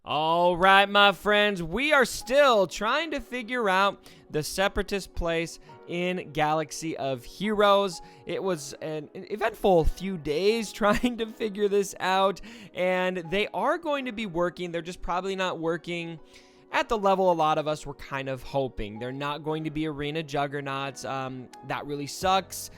All right, my friends, we are still trying to figure out the Separatist place in Galaxy of Heroes. It was an eventful few days trying to figure this out, and they are going to be working. They're just probably not working at the level a lot of us were kind of hoping. They're not going to be arena juggernauts. That really sucks.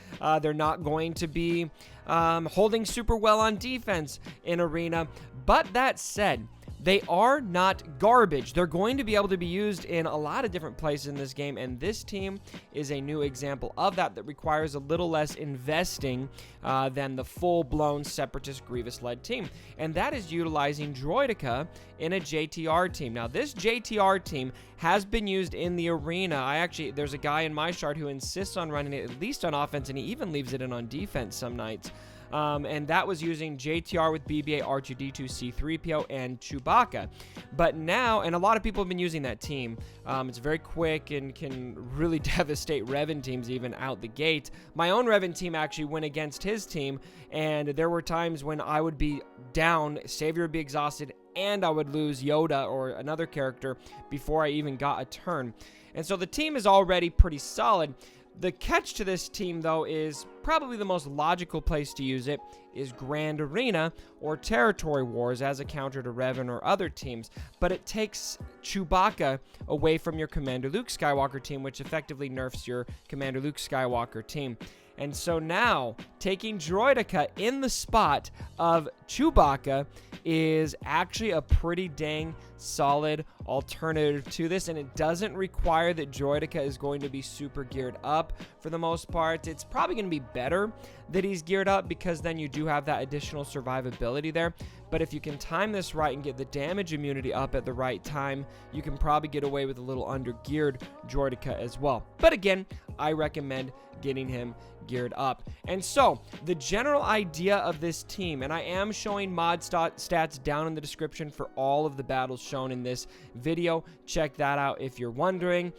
They're not going to be holding super well on defense in arena. But that said, they are not garbage. They're going to be able to be used in a lot of different places in this game, and this team is a new example of that requires a little less investing than the full-blown Separatist Grievous-led team, and that is utilizing Droideka in a JTR team. Now, this JTR team has been used in the arena. There's a guy in my shard who insists on running it at least on offense, and he even leaves it in on defense some nights. And that was using JTR with BB-8, R2-D2, C-3PO, and Chewbacca. But now, and a lot of people have been using that team. It's very quick and can really devastate Revan teams even out the gate. My own Revan team actually went against his team, and there were times when I would be down, Savior would be exhausted, and I would lose Yoda or another character before I even got a turn. And so the team is already pretty solid. The catch to this team, though, is probably the most logical place to use it is Grand Arena or Territory Wars as a counter to Revan or other teams. But it takes Chewbacca away from your Commander Luke Skywalker team, which effectively nerfs your Commander Luke Skywalker team. And so now, taking Droideka in the spot of Chewbacca is actually a pretty dang solid alternative to this, and it doesn't require that Droideka is going to be super geared up for the most part. It's probably going to be better that he's geared up because then you do have that additional survivability there. But if you can time this right and get the damage immunity up at the right time, you can probably get away with a little under-geared Droideka as well. But again, I recommend getting him geared up. And so, the general idea of this team, and I am showing mod stats down in the description for all of the battles shown in this video. Check that out if you're wondering.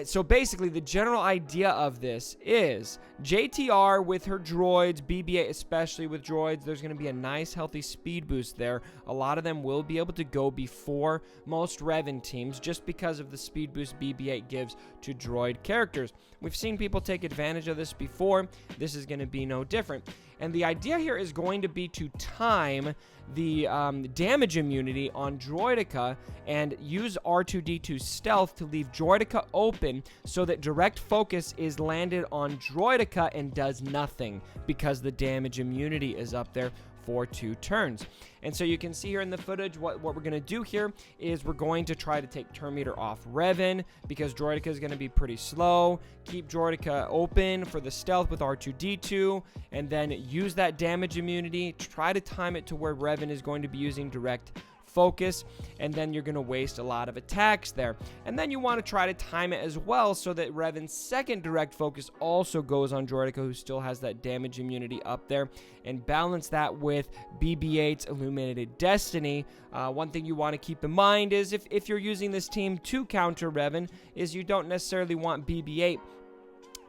So basically, the general idea of this is JTR with her droids, BB-8 especially with droids. There's going to be a nice healthy speed boost there. A lot of them will be able to go before most Revan teams just because of the speed boost BB-8 gives to droid characters. We've seen people take advantage of this before. This is going to be no different. And the idea here is going to be to time the damage immunity on Droideka and use R2-D2 stealth to leave Droideka open so that direct focus is landed on Droideka and does nothing because the damage immunity is up there for 2 turns. And so you can see here in the footage what we're going to do here is we're going to try to take turn meter off Revan because Droideka is going to be pretty slow. Keep Droideka open for the stealth with R2-D2 and then use that damage immunity. Try to time it to where Revan is going to be using direct focus, and then you're going to waste a lot of attacks there. And then you want to try to time it as well so that Revan's second direct focus also goes on Droideka, who still has that damage immunity up there, and balance that with BB-8's Illuminated Destiny. One thing you want to keep in mind is if you're using this team to counter Revan is you don't necessarily want BB-8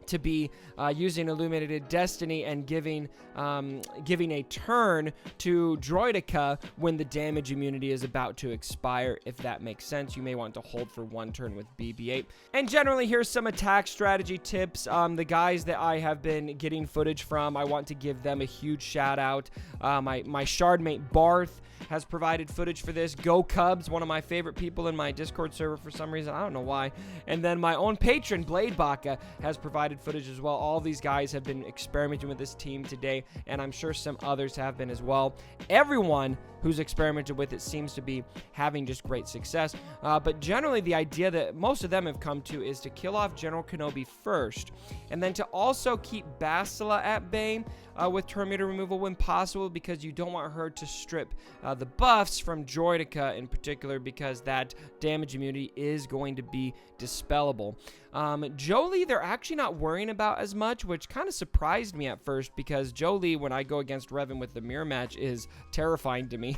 to be using Illuminated Destiny and giving a turn to Droideka when the damage immunity is about to expire, if that makes sense. You may want to hold for 1 turn with BB-8. And generally, here's some attack strategy tips. The guys that I have been getting footage from, I want to give them a huge shout out. My shardmate Barth has provided footage for this. GoCubs, one of my favorite people in my Discord server for some reason. I don't know why. And then my own patron, Bladebacca, has provided footage as well. All these guys have been experimenting with this team today, and I'm sure some others have been as well. Everyone who's experimented with it seems to be having just great success. But generally, the idea that most of them have come to is to kill off General Kenobi first, and then to also keep Bastila at bay with turn meter removal when possible, because you don't want her to strip the buffs from Droideka in particular, because that damage immunity is going to be dispellable. Jolee, they're actually not worrying about as much, which kind of surprised me at first, because Jolee, when I go against Revan with the mirror match, is terrifying to me.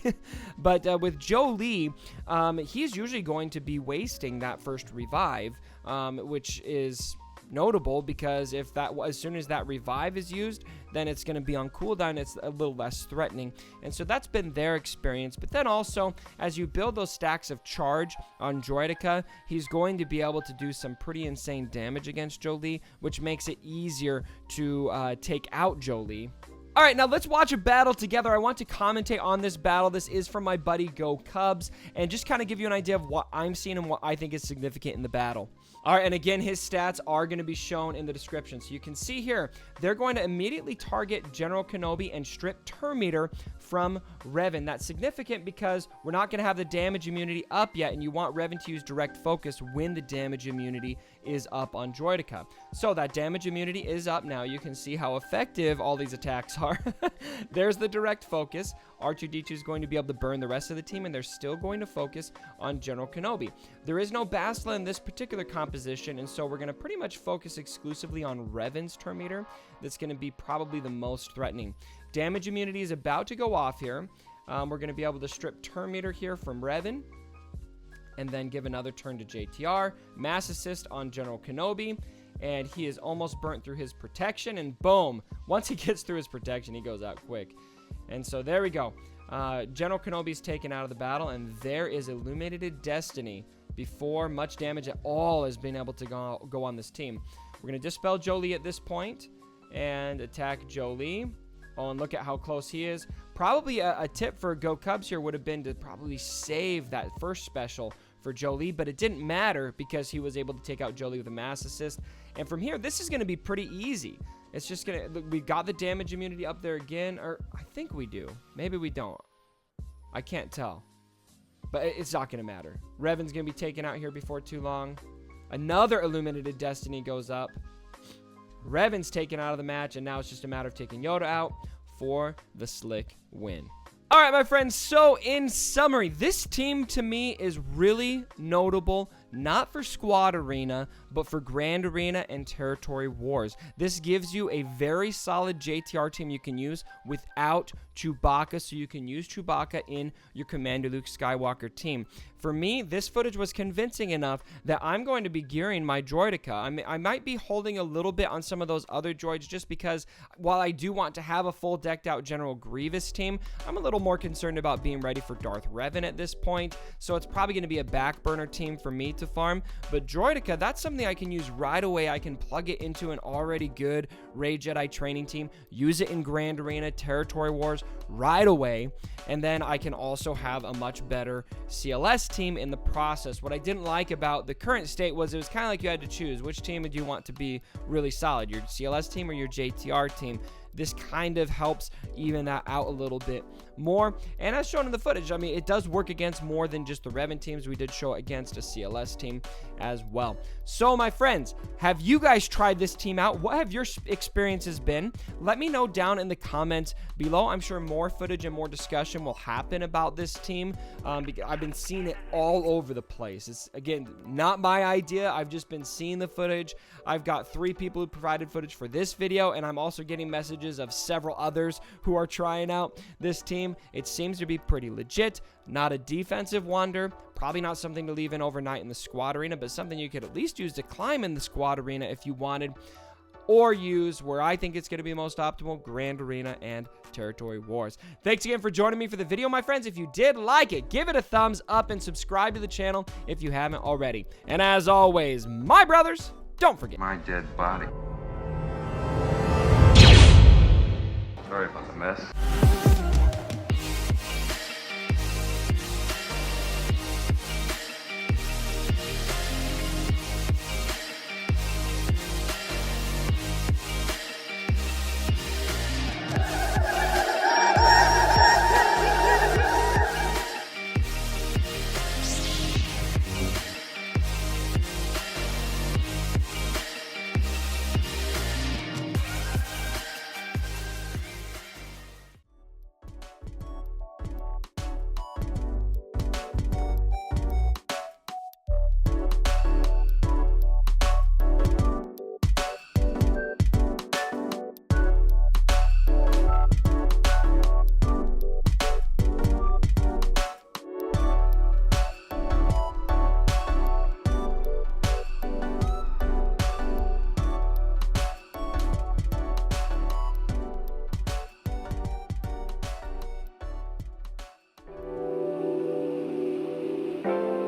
But with Jolee, he's usually going to be wasting that first revive, which is notable because if that as soon as that revive is used, then it's going to be on cooldown. It's a little less threatening, and so that's been their experience. But then also, as you build those stacks of charge on Droideka, he's going to be able to do some pretty insane damage against Jolee, which makes it easier to take out Jolee. All right, now let's watch a battle together. I want to commentate on this battle. This is from my buddy GoCubs, and just kind of give you an idea of what I'm seeing and what I think is significant in the battle. All right, and again, his stats are going to be shown in the description. So you can see here, they're going to immediately target General Kenobi and strip turn meter from Revan. That's significant because we're not going to have the damage immunity up yet, and you want Revan to use direct focus when the damage immunity is up on Droideka. So that damage immunity is up now. You can see how effective all these attacks are. There's the direct focus. R2-D2 is going to be able to burn the rest of the team, and they're still going to focus on General Kenobi. There is no Bastila in this particular composition, and so we're going to pretty much focus exclusively on Revan's turn meter. That's going to be probably the most threatening. Damage immunity is about to go off here. We're going to be able to strip turn meter here from Revan, and then give another turn to zJtr. Mass assist on General Kenobi, and he is almost burnt through his protection, and boom. Once he gets through his protection, he goes out quick. And so there we go. General Kenobi's taken out of the battle, and there is Illuminated Destiny before much damage at all has been able to go on this team. We're going to dispel Jolee at this point and attack Jolee. Oh, and look at how close he is. Probably a tip for GoCubs here would have been to probably save that first special for Jolee, but it didn't matter because he was able to take out Jolee with a mass assist. And from here, this is going to be pretty easy. It's just going to... We got the damage immunity up there again, or I think we do. Maybe we don't. I can't tell. But it's not going to matter. Revan's going to be taken out here before too long. Another Illuminated Destiny goes up. Revan's taken out of the match, and now it's just a matter of taking Yoda out for the slick win. All right, my friends, so in summary, this team to me is really notable, not for Squad Arena, but for Grand Arena and Territory Wars. This gives you a very solid zJtr team you can use without Chewbacca, so you can use Chewbacca in your Commander Luke Skywalker team. For me, this footage was convincing enough that I'm going to be gearing my Droideka. I might be holding a little bit on some of those other droids just because while I do want to have a full decked out General Grievous team, I'm a little more concerned about being ready for Darth Revan at this point. So it's probably going to be a back burner team for me to farm. But Droideka, that's something I can use right away. I can plug it into an already good Rey Jedi training team, use it in Grand Arena, Territory Wars right away, and then I can also have a much better CLS team in the process. What I didn't like about the current state was it was kind of like you had to choose which team would you want to be really solid, your CLS team or your zJtr team. This kind of helps even that out a little bit more. And as shown in the footage, I mean, it does work against more than just the Revan teams. We did show it against a CLS team as well. So, my friends, have you guys tried this team out? What have your experiences been? Let me know down in the comments below. I'm sure more footage and more discussion will happen about this team because I've been seeing it all over the place. It's, again, not my idea. I've just been seeing the footage. I've got 3 people who provided footage for this video, and I'm also getting messages of several others who are trying out this team. It seems to be pretty legit, not a defensive wonder, probably not something to leave in overnight in the Squad Arena, but something you could at least use to climb in the Squad Arena if you wanted, or use where I think it's going to be most optimal, Grand Arena and Territory Wars. Thanks again for joining me for the video, my friends. If you did like it, give it a thumbs up and subscribe to the channel if you haven't already. And as always, my brothers, don't forget my dead body. Sorry about the mess. Bye.